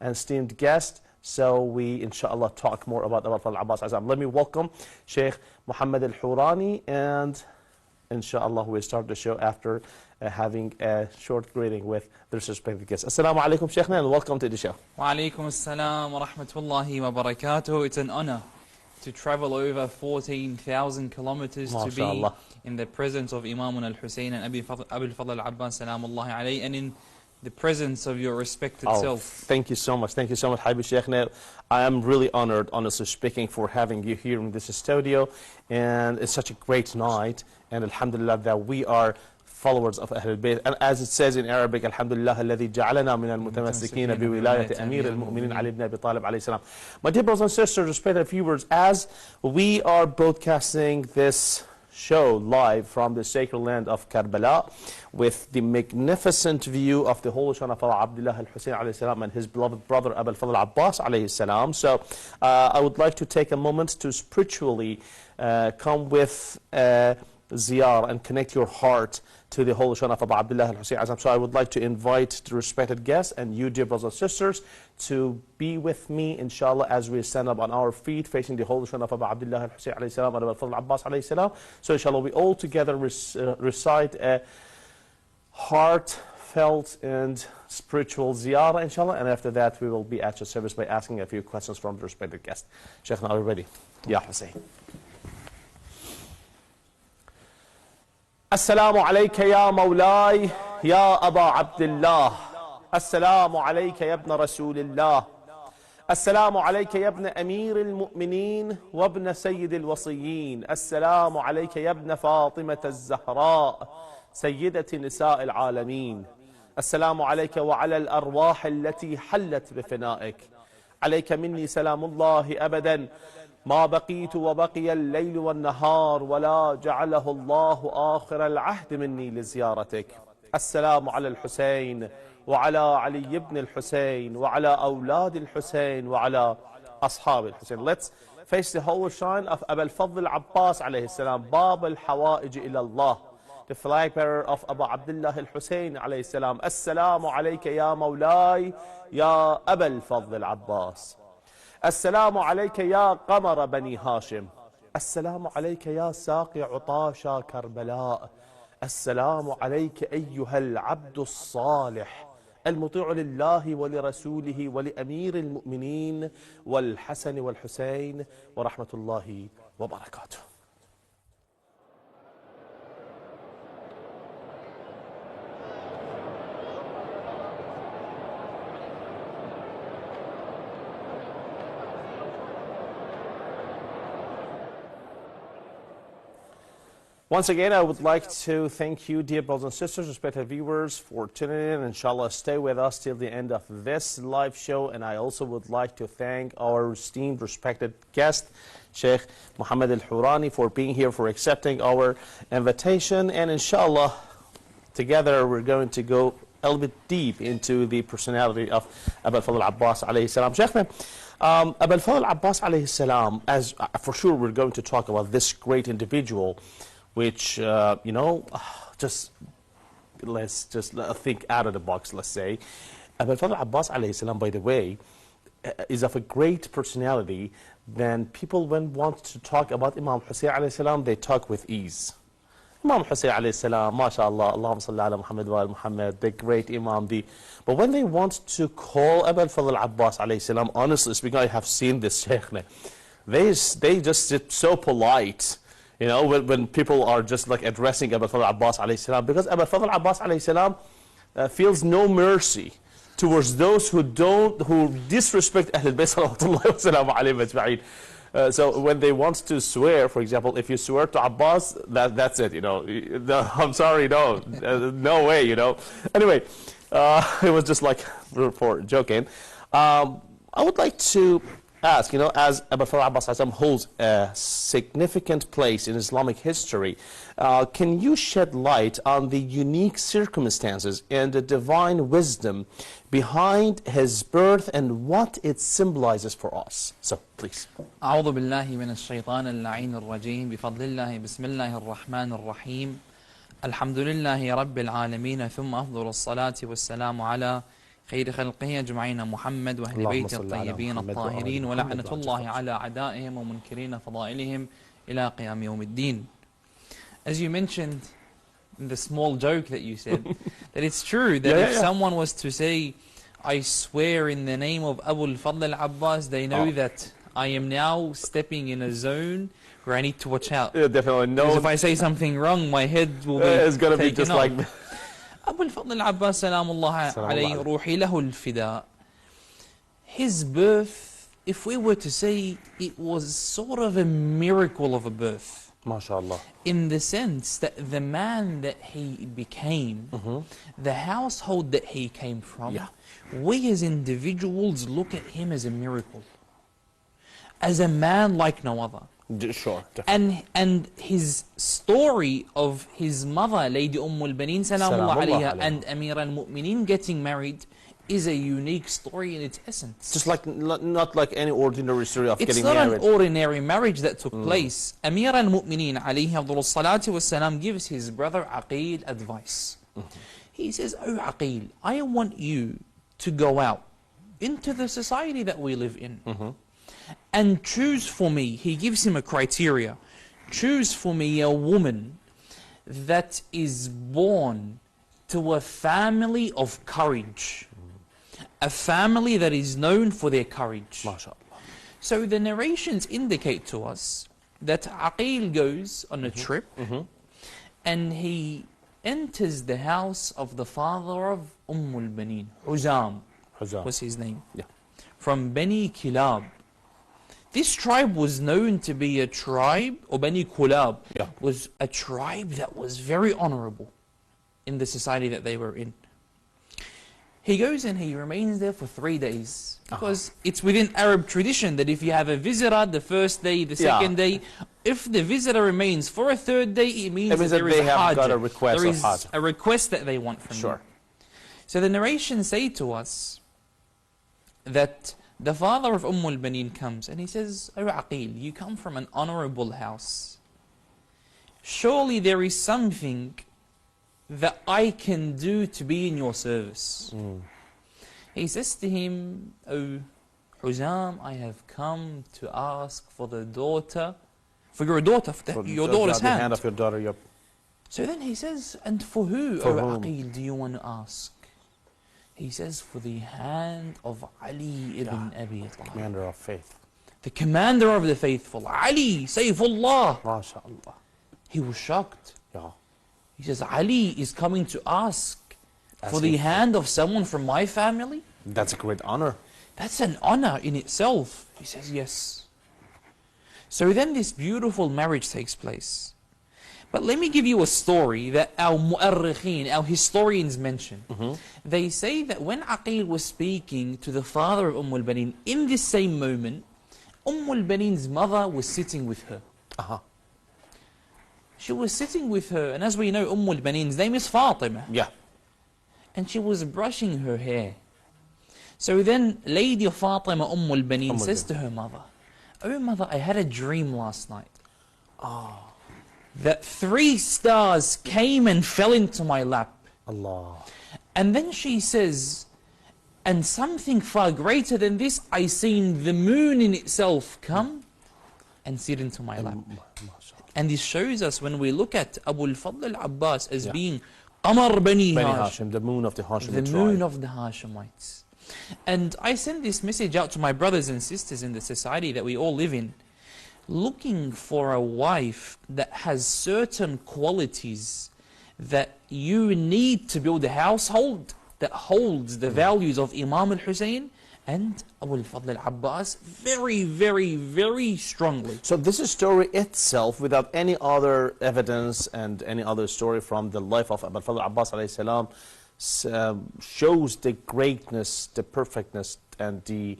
and esteemed guest. So we, inshallah, talk more about Al-Abbas. Let me welcome Sheikh Mohammad Hourani, and inshallah we'll start the show after having a short greeting with the respected guests. Assalamu alaikum, Sheikhna, and welcome to the show. Wa alaikum assalam wa rahmatullahi wa barakatuh. It's an honor to travel over 14,000 kilometers to be in the presence of Imam Al-Hussein and Abil Fadhal Al-Abbas salamullahi alayhi, and in the presence of your respected self. Thank you so much. Thank you so much, Habib Sheikhna. I am really honored, honestly speaking, for having you here in this studio. And it's such a great night. And alhamdulillah that we are followers of Ahlul Bayt. And as it says in Arabic, alhamdulillah, الذي جعلنا من المتمسكين بولاية أمير المؤمنين علي ibn Abi Talib alayhi salam. My dear brothers and sisters, respected viewers, as we are broadcasting this show live from the sacred land of Karbala with the magnificent view of the holy son of Abdullah al-Hussein alayhi salam and his beloved brother Abul Fadl Abbas alayhi salam. So I would like to take a moment to spiritually come with ziyar and connect your heart to the holy son of Abdullah al-Hussein. So I would like to invite the respected guests and you, dear brothers and sisters, to be with me, inshallah, as we stand up on our feet facing the holy son of Abdullah al-Hussein alayhi salam and Abul Fadl Abbas alayhi salam. So inshallah we all together recite a heartfelt and spiritual ziyarah, inshallah, and after that we will be at your service by asking a few questions from the respected guest. Sheikh, are you ready? Ya Hussein. السلام عليك يا مولاي يا أبا عبد الله. السلام عليك يا ابن رسول الله. السلام عليك يا ابن أمير المؤمنين وابن سيد الوصيين. السلام عليك يا ابن فاطمة الزهراء سيدة نساء العالمين. السلام عليك وعلى الأرواح التي حلت بفنائك. عليك مني سلام الله أبدا ما بقيت وبقي الليل والنهار ولا جعله الله آخر العهد مني لزيارتك. السلام على الحسين وعلى علي بن الحسين وعلى أولاد الحسين وعلى أصحاب الحسين. Let's face the holy shrine of Abul Fadl Abbas alayhi salam, Bab al-Hawaij ila Allah, the flag bearer of Abu Abdullah al-Hussein alayhi salam. Assalamu alayka ya mawlay ya Abul Fadl Abbas. السلام عليك يا قمر بني هاشم. السلام عليك يا ساقي عطاشا كربلاء. السلام عليك أيها العبد الصالح المطيع لله ولرسوله ولأمير المؤمنين والحسن والحسين ورحمة الله وبركاته. Once again, I would like to thank you, dear brothers and sisters, respected viewers, for tuning in. Inshallah, stay with us till the end of this live show. And I also would like to thank our esteemed, respected guest, Sheikh Mohammad Hourani, for being here, for accepting our invitation. And inshallah, together we're going to go a little bit deep into the personality of Abul Fadl Abbas alayhi salam. Sheikhna, Abul Fadl Abbas alayhi salam, as for sure we're going to talk about this great individual, which, you know, let's just think out of the box, let's say. Abul Fadl Abbas alayhi salam, by the way, is of a great personality. Then people, when want to talk about Imam Hussein alayhi salam, they talk with ease. Imam Hussein alayhi salam, mashallah, Allahumma salli ala Muhammad wa ala Muhammad, the great Imam. But when they want to call Abul Fadl Abbas alayhi salam, honestly speaking, I have seen this, Sheikhna, they just sit so polite. You know, when people are just like addressing Abul Fadl Abbas alayhi salam, because Abul Fadl Abbas alayhi salam feels no mercy towards those who disrespect Ahlul Bayt sallallahu alayhi wa sallam. So when they want to swear, for example, if you swear to Abbas, that's it, you know. I'm sorry, no, no way, you know. Anyway, it was just like for joking. I would like to ask, you know, as Abul Fadl Abbas holds a significant place in Islamic history, can you shed light on the unique circumstances and the divine wisdom behind his birth and what it symbolizes for us? So, please. أعوذ بالله من الشيطان اللعين الرجيم بفضل الله بسم الله الرحمن الرحيم الحمد لله رب العالمين ثم أفضل الصلاة والسلام على خير خلقه أجمعين محمد وأهل بيته الطيبين الطاهرين ولعنة الله على أعدائهم ومنكرين فضائلهم إلى قيام يوم الدين. As you mentioned in the small joke that you said, that it's true that if someone was to say, I swear in the name of Fadhal Al-Abbas, they know that I am now stepping in a zone where I need to watch out. Yeah, definitely. No. Because if I say something wrong, my head will be it's going to be just off. like Fadhal Al-Abbas, Salamullah alayhi, ruhi lahu al-fida. His birth, if we were to say, it was sort of a miracle of a birth. MashaAllah. In the sense that the man that he became, the household that he came from, we as individuals look at him as a miracle. As a man like no other. Sure. And his story of his mother, Lady Al-Banin, Salamullah alayha, and Amir al-Mu'mineen getting married is a unique story in its essence. Just like, not like any ordinary story of getting married. It's not an ordinary marriage that took place. Amir al-Mu'mineen, alayhi afdalus salatu wassalam, gives his brother Aqil advice. He says, "Oh Aqil, I want you to go out into the society that we live in and choose for me," he gives him a criteria, "choose for me a woman that is born to a family of courage. A family that is known for their courage." MashaAllah. So the narrations indicate to us that Aqil goes on a trip and he enters the house of the father of al-Banin. Huzam was his name. From Bani Kilab. This tribe was known to be a tribe, or Bani Kulab was a tribe that was very honorable in the society that they were in. He goes and he remains there for 3 days, because it's within Arab tradition that if you have a visitor the first day, the second day, if the visitor remains for a third day, it means that there is a hajj. Got a request there is of a request that they want from you. So the narrations say to us that the father of al-Banin comes and he says, "Oh Aqil, you come from an honorable house. Surely there is something that I can do to be in your service." He says to him, "Oh Huzam, I have come to ask for the daughter, for your daughter, for your daughter's hand." The hand of your daughter, So then he says, "And for who, O Aqil, do you want to ask?" He says, "For the hand of Ali ibn Abi Talib, commander of faith, the commander of the faithful, Ali, Sayfullah." MashaAllah. He was shocked. He says, "Ali is coming to ask for the hand of someone from my family? That's a great honor." That's an honor in itself." He says, "Yes." So then this beautiful marriage takes place. But let me give you a story that our mu'arrikhin, our historians mention. They say that when Aqil was speaking to the father of al-Banin, in this same moment, al-Banin's mother was sitting with her. She was sitting with her, and as we know, al-Banin's name is Fatima. And she was brushing her hair. So then Lady Fatima al-Banin says to her mother, "Oh mother, I had a dream last night. That 3 stars came and fell into my lap." And then she says, "And something far greater than this, I seen the moon in itself come and sit into my lap." And this shows us, when we look at Fadhal Al-Abbas as being Qamar Bani Hashim, the moon of the Hashim the moon of the Hashemites. And I send this message out to my brothers and sisters in the society that we all live in, looking for a wife that has certain qualities that you need to build a household that holds the values of Imam al-Hussein and Fadhal Al-Abbas very, very, very strongly. So this story itself, without any other evidence and any other story from the life of Fadhal Al-Abbas alayhi salam, shows the greatness, the perfectness, and the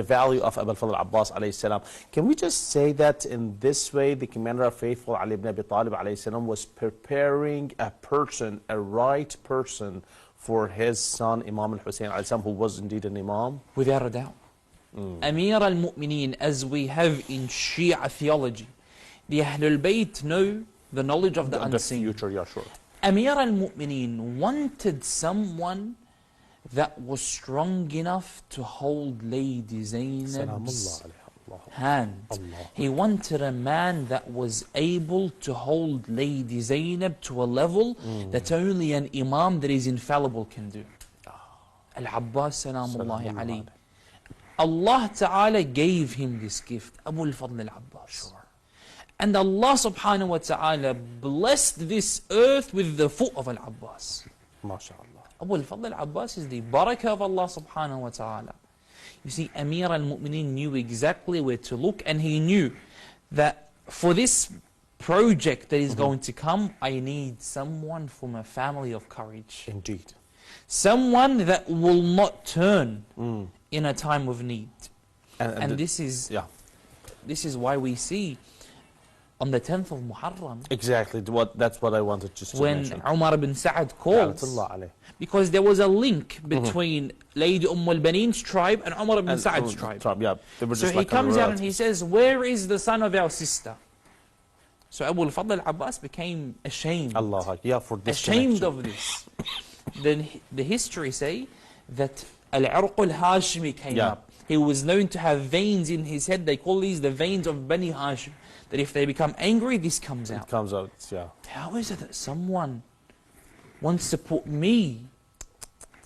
value of Fadhal Al-Abbas alayhi salam. Can we just say that in this way, the commander of faithful Ali ibn Abi Talib alayhi salam was preparing a person, a right person, for his son Imam al-Hussein alayhi salam, who was indeed an Imam? Without a doubt. Amir al-Mu'mineen, as we have in Shia theology, the Ahlul Bayt know the knowledge of the unseen. The future, Amir al-Mu'mineen wanted someone that was strong enough to hold Lady Zainab's hand. He wanted a man that was able to hold Lady Zainab to a level that only an Imam that is infallible can do. Al-Abbas salamullahi alayhi. Allah Ta'ala gave him this gift, Abu al-Fadl al-Abbas. And Allah subhanahu wa ta'ala blessed this earth with the foot of Al-Abbas. MashaAllah. Abu al-Fadl al-Abbas is the barakah of Allah subhanahu wa ta'ala. You see, Amir al-Mu'mineen knew exactly where to look, and he knew that for this project that is going to come, I need someone from a family of courage. Indeed. Someone that will not turn in a time of need. And this is why we see on the 10th of Muharram. Exactly, that's what I wanted just to mention. When Umar ibn Sa'ad called, because there was a link between Lady al-Baneen's tribe and Umar ibn Sa'ad's tribe. So he comes out and he says, where is the son of our sister? So Abu al-Fadl al-Abbas became ashamed. Ashamed of this. Then the history say that Al-Irq al-Hashimi came up. He was known to have veins in his head. They call these the veins of Bani Hashim. That if they become angry, this comes out. It comes out, yeah. How is it that someone wants to put me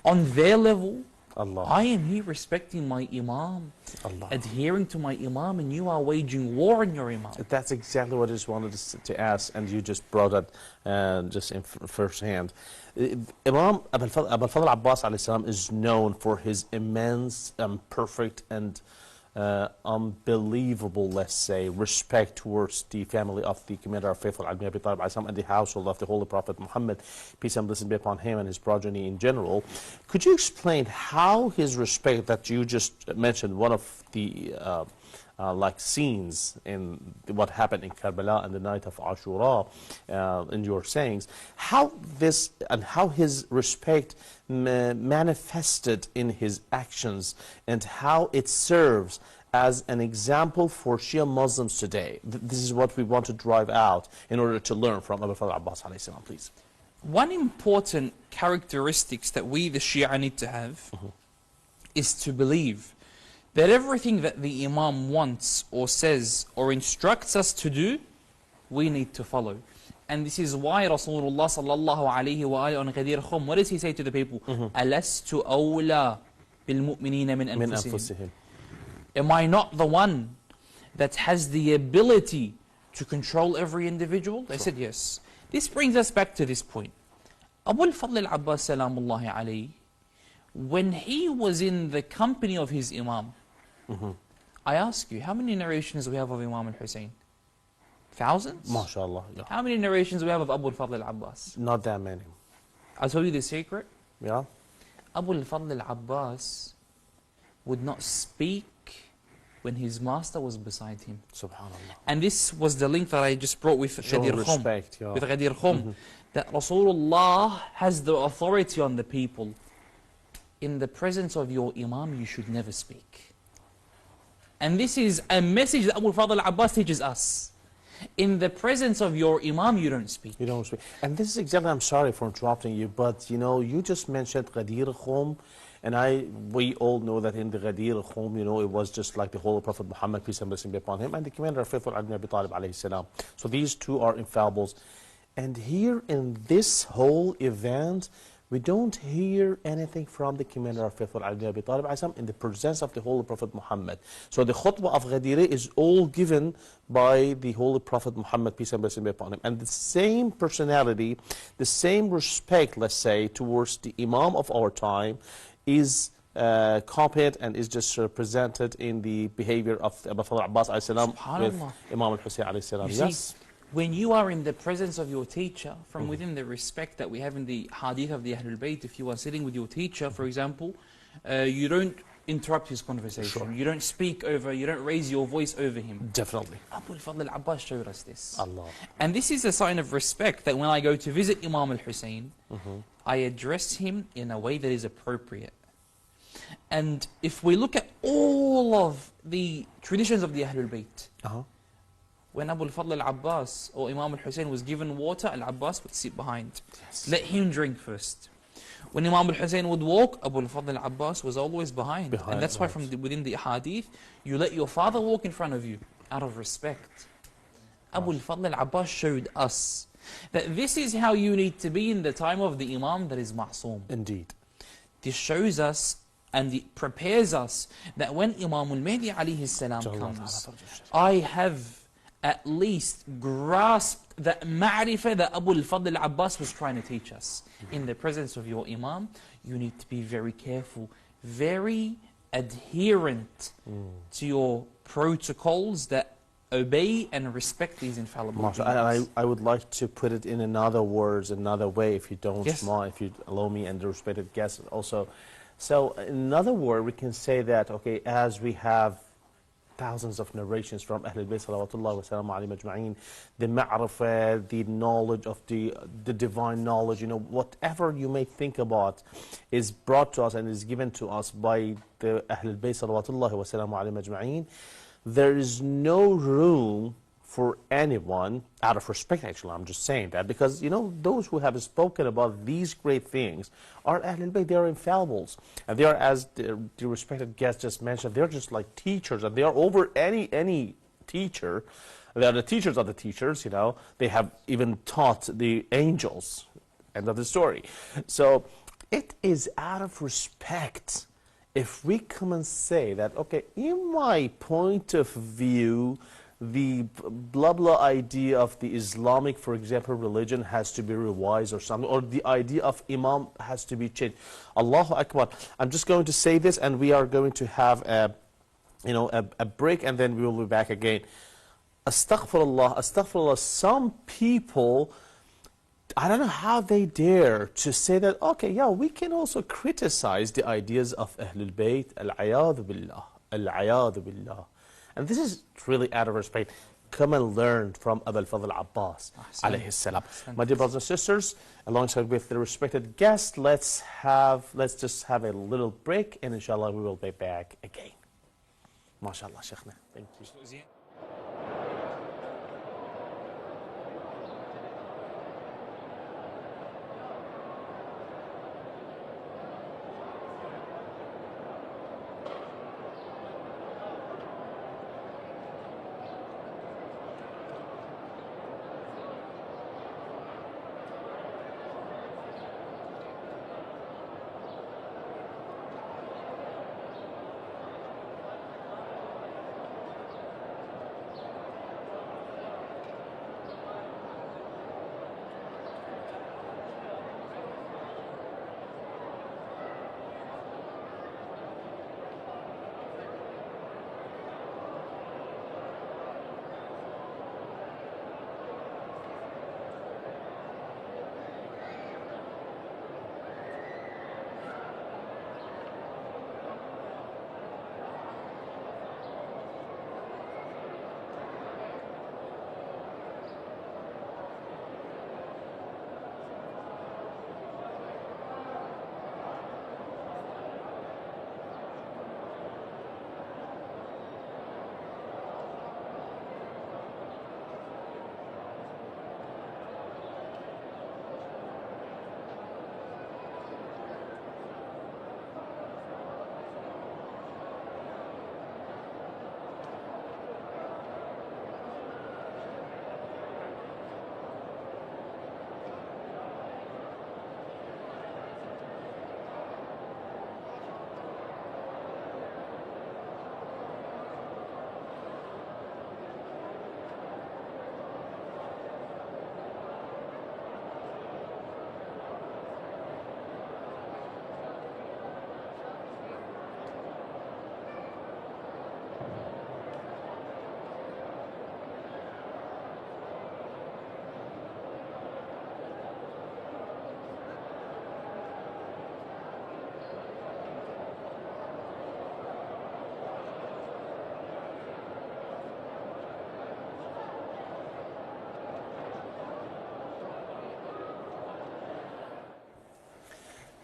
on their level? I am here respecting my Imam, adhering to my Imam, and you are waging war on your Imam. That's exactly what I just wanted to ask, and you just brought it just in first hand. Imam Abu al-Fadl al-Abbas alayhi salam is known for his immense, perfect, and unbelievable, let's say, respect towards the family of the Commander of Faithful Ali ibn Abi Talib and the household of the Holy Prophet Muhammad, peace and blessing be upon him and his progeny in general. Could you explain how his respect that you just mentioned, one of the like scenes in what happened in Karbala on the night of Ashura, in your sayings, how this and how his respect manifested in his actions, and how it serves as an example for Shia Muslims today? This is what we want to drive out in order to learn from Abu al-Fadl al-Abbas alayhi salam, please. One important characteristics that we the Shia need to have is to believe that everything that the Imam wants or says or instructs us to do, we need to follow. And this is why Rasulullah sallallahu alayhi wa alayhi on Ghadir Khum, what does he say to the people? Alastu awla bil mu'minina min anfusihim. Am I not the one that has the ability to control every individual? They said yes. This brings us back to this point. Abu al-Fadl al-Abbas salamullahi alayhi, when he was in the company of his Imam, I ask you, how many narrations do we have of Imam al-Hussein? Thousands? MashaAllah. How many narrations do we have of Abu al-Fadl al-Abbas? Not that many. I'll tell you the secret. Yeah. Abu al-Fadl al-Abbas would not speak when his master was beside him. Subhanallah. And this was the link that I just brought with Ghadir Khum. With Ghadir Khum. That Rasulullah has the authority on the people. In the presence of your Imam, you should never speak. And this is a message that Abu al-Fadl al-Abbas teaches us. In the presence of your Imam, you don't speak. You don't speak. And this is exactly, I'm sorry for interrupting you, but you know, you just mentioned Ghadir Khum, and we all know that in the Ghadir Khum, you know, it was just like the Holy Prophet Muhammad, peace and blessing be upon him, and the Commander of Faithful Ali ibn Abi Talib alayhi salam. So these two are infallibles. And here in this whole event, we don't hear anything from the Commander of Faithful Ali ibn Abi Talib in the presence of the Holy Prophet Muhammad. So the khutbah of Ghadir is all given by the Holy Prophet Muhammad, peace and blessing be upon him. And the same personality, the same respect, let's say, towards the Imam of our time is copied and is just represented in the behavior of Abu al-Fadl al-Abbas alayhi salam with Imam al-Hussein alayhi salam. Yes. When you are in the presence of your teacher, from within the respect that we have in the hadith of the Ahlul Bayt, if you are sitting with your teacher, for example, you don't interrupt his conversation. You don't speak over, you don't raise your voice over him. Definitely. Abu al-Fadl al-Abbas showed us this. Allah. And this is a sign of respect that when I go to visit Imam al-Hussein, I address him in a way that is appropriate. And if we look at all of the traditions of the Ahlul Bayt, when Abu al-Fadl al-Abbas or Imam al-Hussein was given water, al-Abbas would sit behind. Let him drink first. When Imam al-Hussein would walk, Abu al-Fadl al-Abbas was always behind. And that's why within the hadith, you let your father walk in front of you out of respect. Abu al-Fadl al-Abbas showed us that this is how you need to be in the time of the Imam that is ma'soom. Indeed. This shows us and it prepares us that when Imam al-Mahdi alayhi salam comes, I have at least grasped that ma'rifah that Abu al-Fadl al-Abbas was trying to teach us. In the presence of your Imam, you need to be very careful, very adherent to your protocols that obey and respect these infallible beings. I would like to put it in another words, another way, if you don't mind, if you allow me, and the respected guests also. So, in other words, we can say that, okay, as we have thousands of narrations from Ahlul Bayt salawatullah wa salam alayhim ajma'in, the ma'rifah, the knowledge of the divine knowledge, you know, whatever you may think about is brought to us and is given to us by the Ahlul Bayt salawatullah wa salam alayhim ajma'in. There is no room for anyone, out of respect actually, I'm just saying that, because you know, those who have spoken about these great things are Ahlul Bayt, they are infallibles. And they are, as the respected guest just mentioned, they're just like teachers, and they are over any teacher. They are the teachers of the teachers, you know. They have even taught the angels. End of the story. So it is out of respect if we come and say that, okay, in my point of view, the blah blah idea of the Islamic, for example, religion has to be revised or something, or the idea of Imam has to be changed. Allahu Akbar. I'm just going to say this, and we are going to have a, you know, a break, and then we will be back again. Astaghfirullah, astaghfirullah. Some people, I don't know how they dare to say that, okay, yeah, we can also criticize the ideas of Ahlul Bayt, al-ayadu billah, al-ayadu billah. And this is really out of respect. Come and learn from Abu al-Fadl al-Abbas, alayhi salam. My dear brothers and sisters, alongside with the respected guest, let's just have a little break, and inshallah we will be back again. MashaAllah, Sheikhna. Thank you.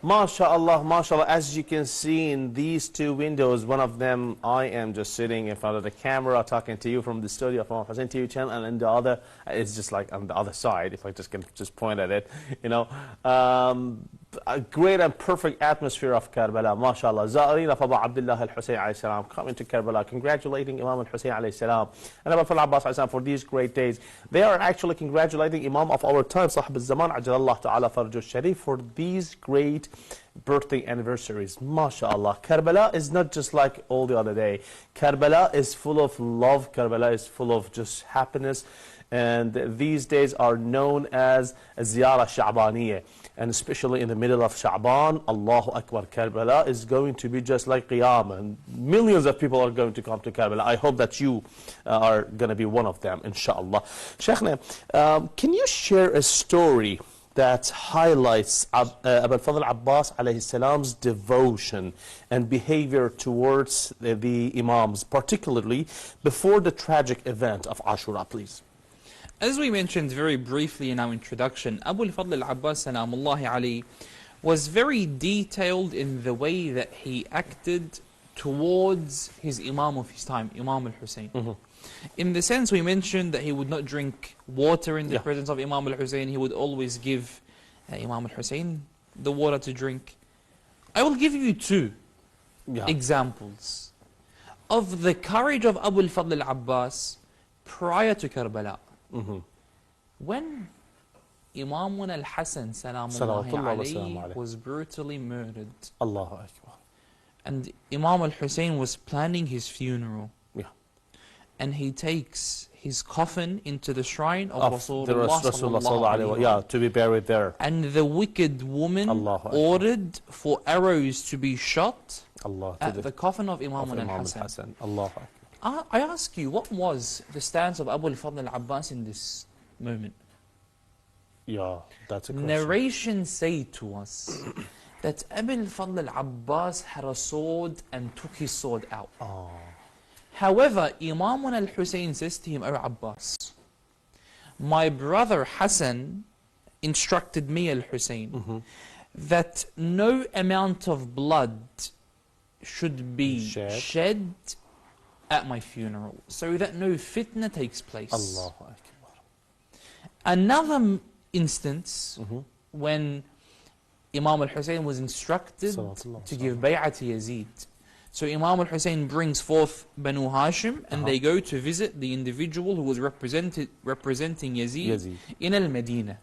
MashaAllah, MashaAllah, as you can see in these two windows, one of them I am just sitting in front of the camera talking to you from the studio of Mohammad Hourani TV channel, and in the other, it's just like on the other side, if I just can just point at it, you know. a great and perfect atmosphere of Karbala, mashallah. Za'arina Fadhal Abdullah al-Hussein alayhi salam coming to Karbala, congratulating Imam al-Hussein alayhi salam and Al-Abbas alayhi salam for these great days. They are actually congratulating Imam of our time, Sahib al-Zaman, Ajalallah ta'ala farjuh sharif, for these great birthday anniversaries. MashaAllah. Karbala is not just like all the other day. Karbala is full of love. Karbala is full of just happiness. And these days are known as Ziyara Sha'baniyah. And especially in the middle of Sha'ban, Allahu Akbar, Karbala is going to be just like Qiyamah. And millions of people are going to come to Karbala. I hope that you are going to be one of them, inshallah. Sheikhna, can you share a story that highlights Abu Fadhal Abbas alayhi salam's devotion and behavior towards the Imams, particularly before the tragic event of Ashura, please? As we mentioned very briefly in our introduction, Abu Fadl al-Abbas salamullahi alayhi was very detailed in the way that he acted towards his Imam of his time, Imam al-Hussein. In the sense we mentioned that he would not drink water in the presence of Imam al-Hussein, he would always give Imam al-Hussein the water to drink. I will give you two examples of the courage of Abu Fadl al-Abbas prior to Karbala. When Imam al-Hasan salamullahi alayhi was brutally murdered, Allahu Akbar, and Imam al-Hussein was planning his funeral, and he takes his coffin into the shrine of Rasulullah to be buried there. And the wicked woman ordered for arrows to be shot at the coffin of Imam al-Hasan. I ask you, what was the stance of Abu Fadl al-Abbas in this moment? Yeah, that's a question. Narrations say to us that Abu Fadl al-Abbas had a sword and took his sword out. However, Imam al-Hussein says to him, "O Abbas, my brother Hassan instructed me, al-Hussein, that no amount of blood should be shed at my funeral, so that no fitna takes place." Allahu Akbar. Another instance, when Imam al-Hussein was instructed to give bay'ah to Yazid. So Imam al-Hussein brings forth Banu Hashim, and they go to visit the individual who was representing Yazid in al-Medina.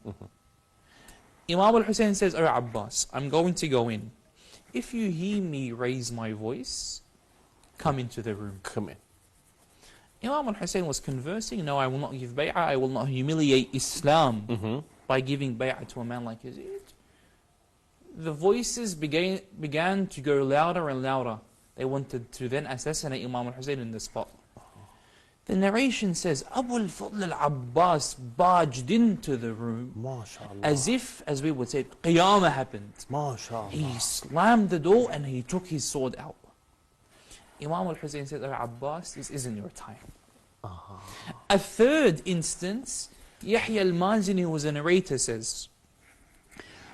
Imam al-Hussein says, "O Abbas, I'm going to go in. If you hear me raise my voice, come into the room." Come in. Imam al-Hussein was conversing, "No, I will not give bay'ah, I will not humiliate Islam by giving bay'ah to a man like Yazid." The voices began to go louder and louder. They wanted to then assassinate Imam al-Hussein in the spot. The narration says, Abu Fadl al-Abbas barged into the room, as if, as we would say, Qiyamah happened. He slammed the door and he took his sword out. Imam al-Hussein said, "O Abbas, this isn't your time." A third instance, Yahya al-Mazini, who was a narrator, says,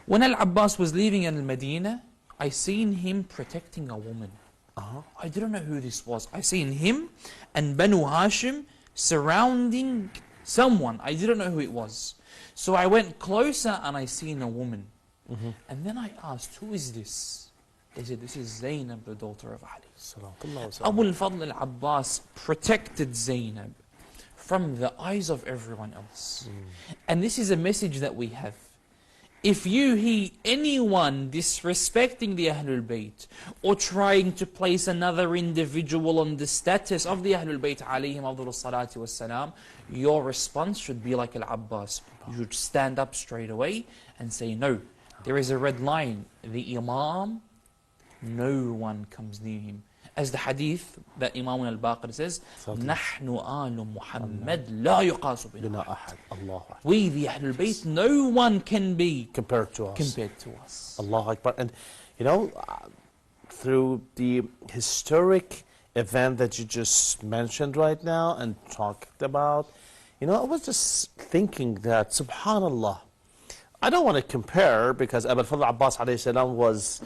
when Al-Abbas was leaving in Medina, I seen him protecting a woman. I didn't know who this was. I seen him and Banu Hashim surrounding someone. I didn't know who it was. So I went closer and I seen a woman. And then I asked, "Who is this?" They said, "This is Zainab, the daughter of Ali." Abu Fadl al-Abbas protected Zainab from the eyes of everyone else. And this is a message that we have. If you hear anyone disrespecting the Ahlul Bayt or trying to place another individual on the status of the Ahlul Bayt alayhim afdalu salatu wassalam, your response should be like Al-Abbas. You should stand up straight away and say, "No, there is a red line. The Imam, no one comes near him." As the hadith that Imam al-Baqir says, "Nahnu alu Muhammad la yuqasu bina ahad." We, the Ahlul Bayt, no one can be compared to us. Allahu Akbar. And you know, through the historic event that you just mentioned right now and talked about, you know, I was just thinking that, subhanallah, I don't want to compare, because Abu Fadl Abbas alayhi salam was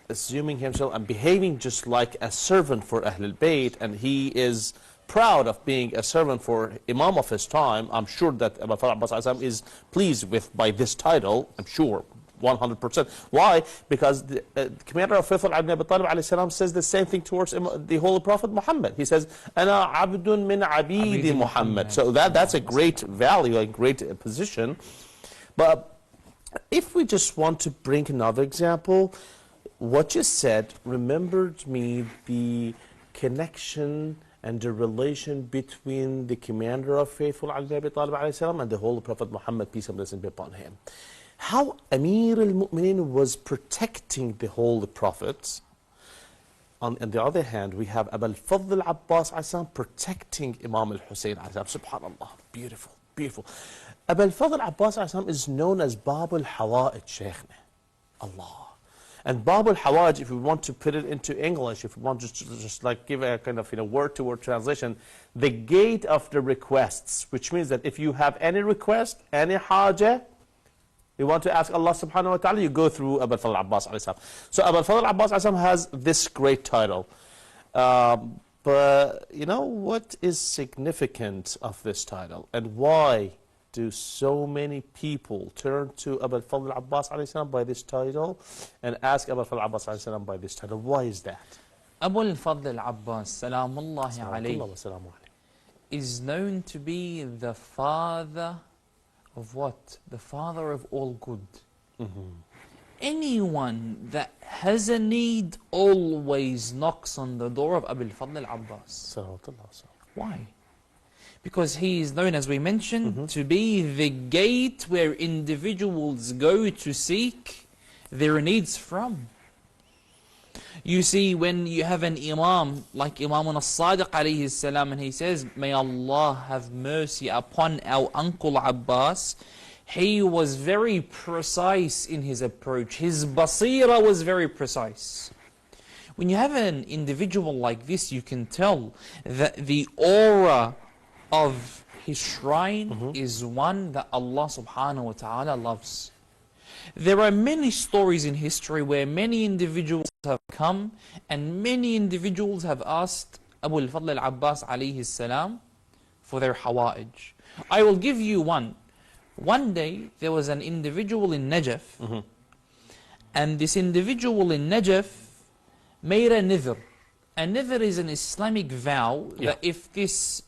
assuming himself and behaving just like a servant for Ahlul Bayt, and he is proud of being a servant for Imam of his time. I'm sure that Abu Fadl Abbas is pleased by this title, I'm sure, 100%. Why? Because the commander of faithful Ibn Abi Talib alayhi salam says the same thing towards the Holy Prophet Muhammad. He says, "Ana abdun min abidi Muhammad." So that's a great value, a great position. But if we just want to bring another example, what you said remembered me the connection and the relation between the commander of faithful Ali Abi Talib alayhi salam and the Holy Prophet Muhammad, peace and blessing be upon him. How Amir al-Mu'mineen was protecting the Holy Prophets. On the other hand, we have Abu al-Fadl al-Abbas alayhi salam protecting Imam al-Hussein alayhi salam. Subhanallah, beautiful, beautiful. Abu al-Fadl al-Abbas alayhi salam is known as Bab al-Hawa'ij, Sheikhna. Allah. And Bab al-Hawaj, if we want to put it into English, if we want to just like give a kind of word-to-word translation, the gate of the requests, which means that if you have any request, any haja, you want to ask Allah subhanahu wa ta'ala, you go through Abu al-Fadl al-Abbas alayhi salam. So Abu al-Fadl al-Abbas alayhi salam has this great title. But you know what is significant of this title, and why do so many people turn to Abu al-Fadl al-Abbas alayhi salam by this title and ask Abu al-Fadl al-Abbas alayhi salam by this title? Why is that? Abu al-Fadl al-Abbas, salamullahi alayhi, is known to be the father of what? The father of all good. Anyone that has a need always knocks on the door of Abu al-Fadl al-Abbas. Why? Because he is known, as we mentioned, to be the gate where individuals go to seek their needs from. You see, when you have an imam, like Imam al-Sadiq alayhi salam, and he says, "May Allah have mercy upon our uncle Abbas," he was very precise in his approach. His basira was very precise. When you have an individual like this, you can tell that the aura of his shrine is one that Allah subhanahu wa ta'ala loves. There are many stories in history where many individuals have come and many individuals have asked Abu al-Fadl al-Abbas alayhi salam for their hawa'ij. I will give you one. One day there was an individual in Najaf, and this individual in Najaf made a nidhr. A nidhr is an Islamic vow that if this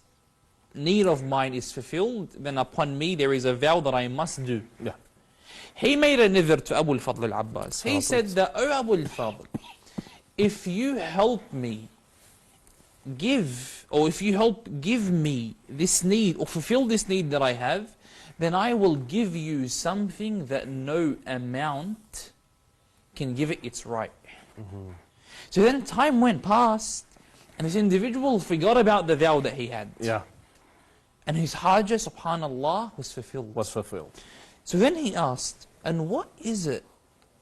need of mine is fulfilled, then upon me there is a vow that I must do. He made a nidhr to Abu al-Fadl al-Abbas. He said that, "Oh Abu al-Fadl, if you help me give me this need or fulfill this need that I have, then I will give you something that no amount can give it its right." So then time went past and this individual forgot about the vow that he had. And his hajah, subhanallah, was fulfilled. So then he asked, "And what is it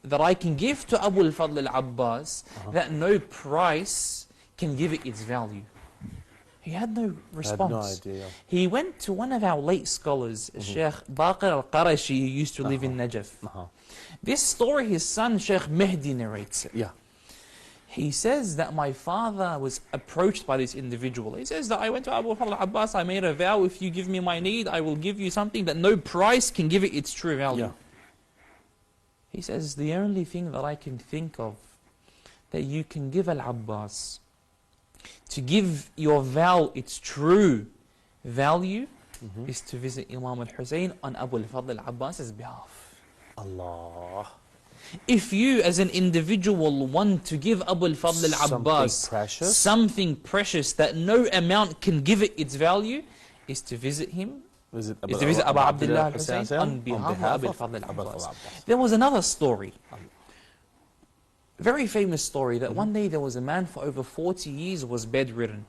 that I can give to Abu al-Fadl al-Abbas that no price can give it its value?" He had no response. Had no idea. He went to one of our late scholars, Sheikh Baqir al-Qarashi, who used to live in Najaf. This story, his son, Sheikh Mehdi, narrates it. He says that my father was approached by this individual. He says that I went to Abu al-Fadl al-Abbas, I made a vow, if you give me my need, I will give you something that no price can give it its true value. He says, the only thing that I can think of that you can give Al-Abbas to give your vow its true value is to visit Imam al-Hussein on Abu al-Fadl al-Abbas's behalf. Allah. If you as an individual want to give Abu al-Fadl al-Abbas something precious that no amount can give it its value, is to visit him, is to visit Abu Abdullah al-Hussein on behalf of Abu al-Fadl al-Abbas. There was another story, very famous story, that one day there was a man for over 40 years was bedridden.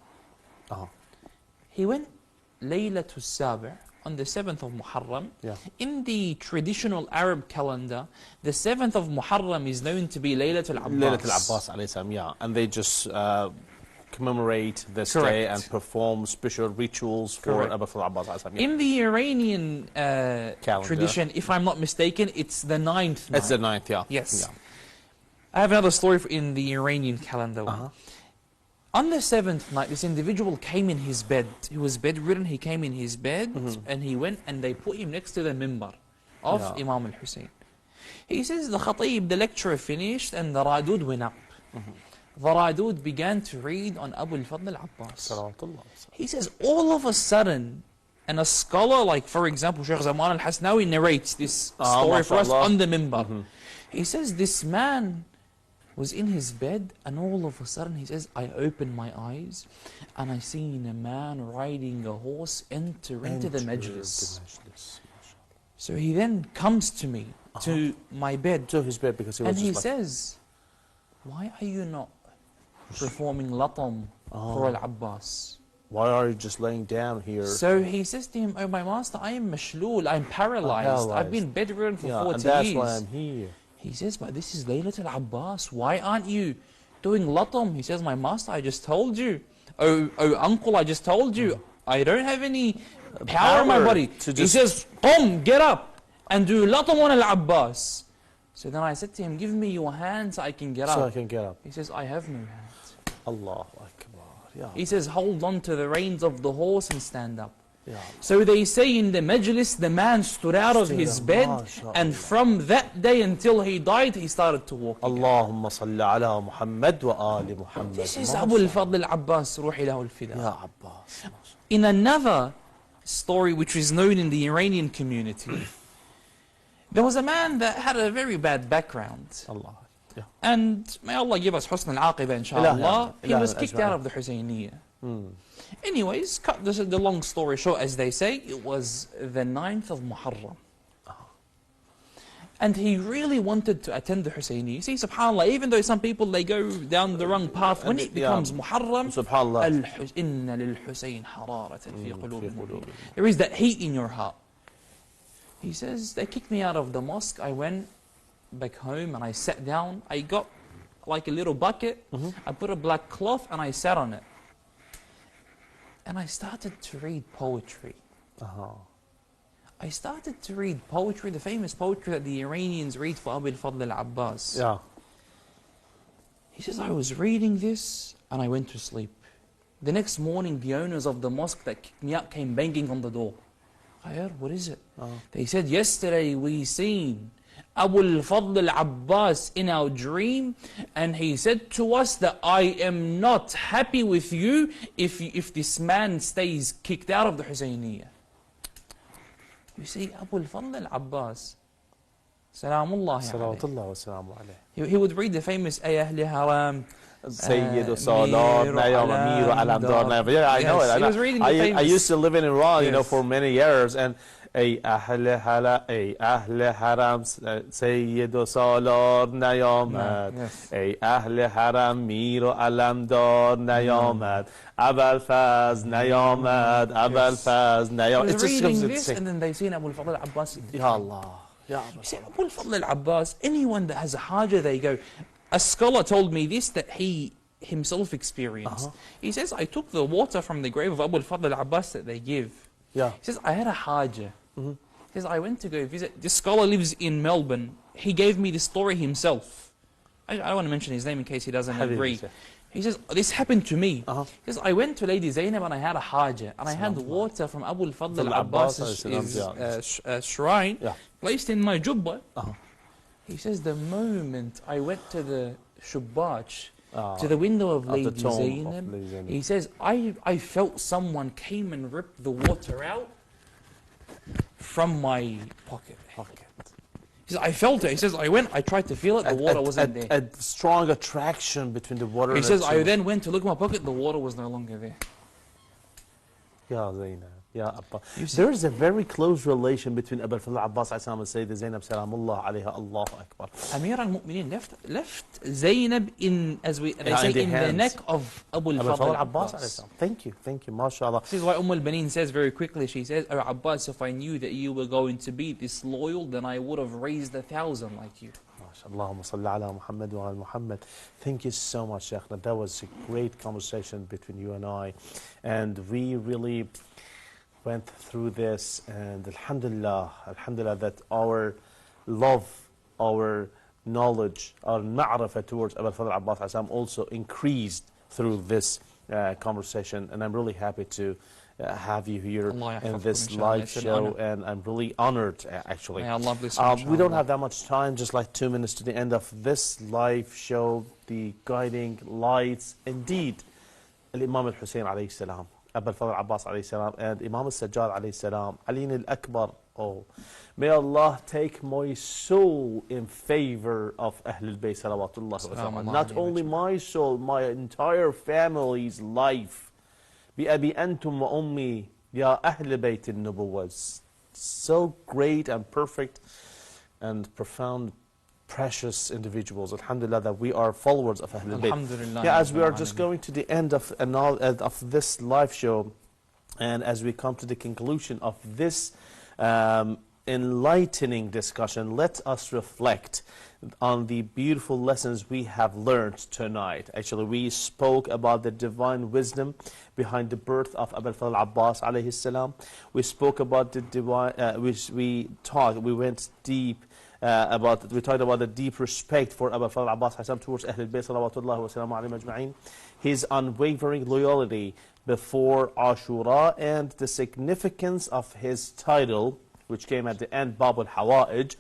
He went Laylatul Sabi' on the 7th of Muharram. In the traditional Arab calendar, the 7th of Muharram is known to be Laylatul Abbas. Laylatul Abbas alayhi salam, and they just commemorate this day and perform special rituals for Abu al-Abbas alayhi salam. In the Iranian tradition, if I'm not mistaken, it's the 9th night. It's the 9th, Yes. I have another story in the Iranian calendar. On the 7th night, this individual came in his bed. He was bedridden, he came in his bed, and he went and they put him next to the mimbar of Imam al-Hussein. He says the Khatib, the lecturer finished and the Radud went up. The Radud began to read on Abu al-Fadl al-Abbas. He says all of a sudden, and a scholar like, for example, Sheikh Zaman al-Hasnawi narrates this story for us on the minbar. He says this man was in his bed, and all of a sudden he says, I opened my eyes and I seen a man riding a horse enter into the majlis. So he then comes to me, to my bed, to his bed, because he was and he says, why are you not performing latam for Al-Abbas? Why are you just laying down here? So he says to him, oh my master, I am mashlool, I'm paralyzed. I've been bedridden for 40 and that's years. why I'm here. He says, but this is Laylat Al-Abbas. Why aren't you doing latam? He says, my master, I just told you. Oh uncle, I just told you. I don't have any power in my body. He says, Qum, get up and do latam on Al-Abbas. So then I said to him, give me your hand so I can get up. So I can get up. He says, I have no hands. Allahu Akbar. Yeah. He says, hold on to the reins of the horse and stand up. Yeah. So they say in the majlis, the man stood out of his bed, and from that day until he died, he started to walk again. Allahumma salli ala Muhammad wa ali Muhammad. This is Abu al-Fadl al-Abbas, ruhi lahu al-fida. Ya Abbas. In another story which is known in the Iranian community, there was a man that had a very bad background. Allah. Yeah. And may Allah give us husn al-aqiba, inshallah. He was kicked out of the Husayniyah. Anyways, cut the long story short, as they say, it was the 9th of Muharram. And he really wanted to attend the Husayniyah. You see, subhanAllah, even though some people, they go down the wrong path, when it becomes Muharram, inna lil-Husayn hararatan fi qulubihim. There is that heat in your heart. He says, they kicked me out of the mosque. I went back home and I sat down. I got like a little bucket. I put a black cloth and I sat on it. And I started to read poetry. I started to read poetry, the famous poetry that the Iranians read for Abu al-Fadl al-Abbas. Yeah. He says, I was reading this and I went to sleep. The next morning, the owners of the mosque that kicked me out came banging on the door. I heard, what is it? They said, yesterday we seen Abu al-Fadl al-Abbas in our dream, and he said to us that I am not happy with you if this man stays kicked out of the Husayniyah. You see, Abu al-Fadl al-Abbas, Salamullah alayhi, he would read the famous Ay Ahli Haram, Sayyid Salar, Nayam Amir, Alamdar, Nayam. Yeah, I know it. He was reading the famous. I used to live in Iran, you know, for many years, and Ay Ahli Haram, Sayyid Salar, Nayamad. Ay Ahli Haram, Mir Alamdar, Nayamad. Abal Faz, Nayamad. Abal Faz, Nayamad. It's just reading this, and then they seen Abu al-Fadl al-Abbas. Ya Allah. Ya Allah. You see, Abu al-Fadl al-Abbas, anyone that has a haja, they go. A scholar told me this that he himself experienced. He says, I took the water from the grave of Abu al-Fadl al-Abbas that they give. Yeah. He says, I had a haja. He says, I went to go visit. This scholar lives in Melbourne. He gave me the story himself. I don't want to mention his name in case he doesn't agree. He says, this happened to me. He says, I went to Lady Zainab and I had a haja. And I had water from Abu al-Fadl al-Abbas' shrine placed in my jubba. He says, the moment I went to the shubbach, to the window of Lady Zainab, he says, I felt someone came and ripped the water out from my pocket. He says, I felt it. He says, I went, I tried to feel it, the water wasn't there. A strong attraction between the water and He says, I then went to look in my pocket, the water was no longer there. Ya Zainab. Ya Abbas. There is a very close relation between Abu al-Fadl al-Abbas and Sayyida Zainab Salamullah alayha, Allahu Akbar. Amir al-Mu'mineen left Zainab in, as they say, in the neck of Abu al-Fadl al-Abbas. Thank you, mashallah. This is why al-Baneen says very quickly, she says, Oh Abbas, if I knew that you were going to be disloyal, then I would have raised 1,000 like you. Allahumma salli ala Muhammad wa ala Muhammad. Thank you so much, Sheikh. That was a great conversation between you and I. And we really went through this, and alhamdulillah that our love, our knowledge, our ma'rifah towards Abu al-Fadl al-Abbas also increased through this conversation, and I'm really happy to have you here in this inshallah. live show, and I'm really honored, actually. May Allah bless you, we don't have that much time, just like 2 minutes to the end of this live show, the guiding lights. Indeed, Imam al-Hussein alayhi salam, Abu Fadhal Abbas alayhi salam, and Imam al-Sajjad alayhi salam, Ali al-Akbar. Oh, may Allah take my soul in favor of Ahlul Bayt salawatullah wa sallam. Not only my soul, my entire family's life. بأبي أنتم وأمي يا أهل بيت النبوة. So great and perfect and profound, precious individuals. Alhamdulillah that we are followers of Ahlul Bayt. Yeah, as we are just going to the end of this live show, and as we come to the conclusion of this enlightening discussion, let us reflect on the beautiful lessons we have learned tonight. Actually, we spoke about the divine wisdom behind the birth of Abu Fadhal Abbas alayhi salam. We spoke about the divine, we went deep we talked about the deep respect for Abu Fadhal Abbas towards Ahlul Bayt salawatullah wa salamu alayhim ajma'in, his unwavering loyalty before Ashura, and the significance of his title, which came at the end, Bab al-Hawa'ij,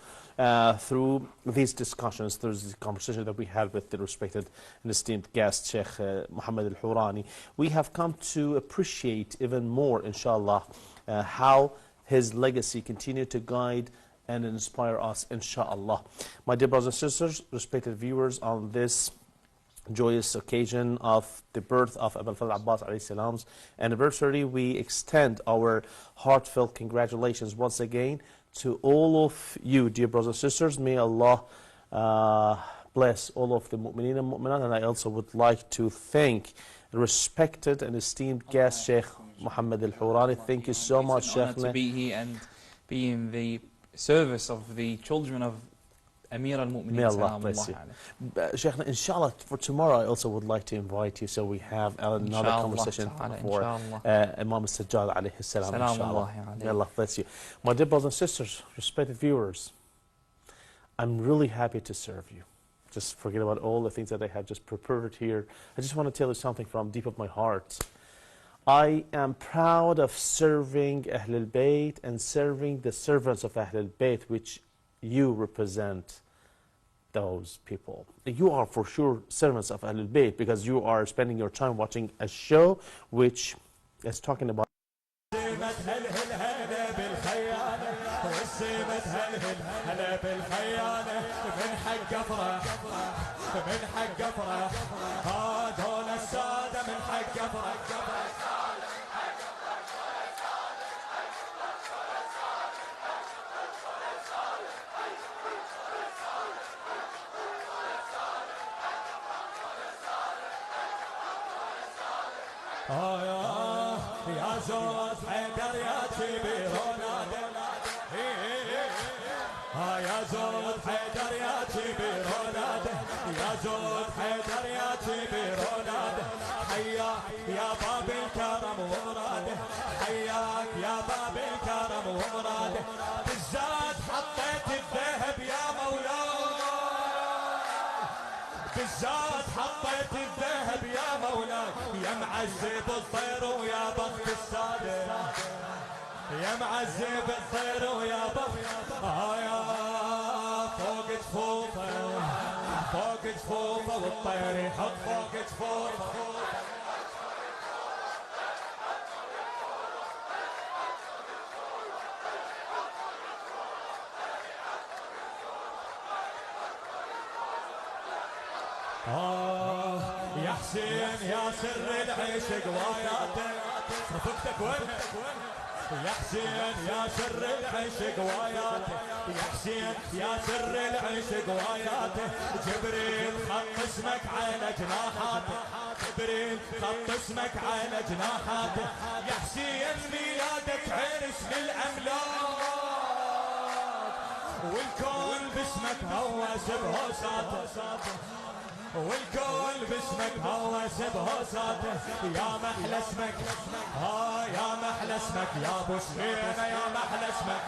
through these discussions, through this conversation that we had with the respected and esteemed guest, Sheikh Mohammad Hourani. We have come to appreciate even more, inshallah, how his legacy continued to guide and inspire us, inshallah. My dear brothers and sisters, respected viewers, on this joyous occasion of the birth of Abu Fadhal Abbas alayhi salam's anniversary, we extend our heartfelt congratulations once again to all of you, dear brothers and sisters. May Allah bless all of the mu'mineen and mu'minat. And I also would like to thank the respected and esteemed guest, Sheikh Mohammad Hourani. Thank you so much, Sheikh. To be here and be in the service of the children of Amir al-Mu'mineen. May Allah bless you. Sheikh, inshallah, for tomorrow I also would like to invite you, so we have another conversation for Imam al-Sajjad alayhi salam, inshallah. May Allah bless you. My dear brothers and sisters, respected viewers, I'm really happy to serve you. Just forget about all the things that I have just prepared here. I just want to tell you something from deep of my heart. I am proud of serving Ahlul Bayt and serving the servants of Ahlul Bayt, which you represent those people. You are for sure servants of Ahlul Bayt because you are spending your time watching a show which is talking about يا زود حيدر يا كبير ونادي يا زود حيدر يا كبير ونادي يا زود حيدر يا كبير ونادي حياك يا باب الكرم ومراده حياك يا باب الكرم ومراده بالزاد حطيت الذهب يا مولاي بالزاد حطيت الذهب يا مولاي يا معذب الطير ويا بخت الصادق يا معذب الطير ويا بخت يا فوق جفوفه فوق جفوفه والطير يحط فوق جفوفه يا حسين يا سر العشق وياته رفقتك وين يا حسين يا سر العشق وياته يا حسين يا سر العشق وياته جبريل خط اسمك على جناحاته جبريل خط اسمك على جناحاته يا حسين ميلادك عرس للأملاك والكون باسمك هوس بهوساته والكل باسمك هوس بهوساته يا محلى اسمك يا محلى اسمك يا ابو سمينه يا محلى اسمك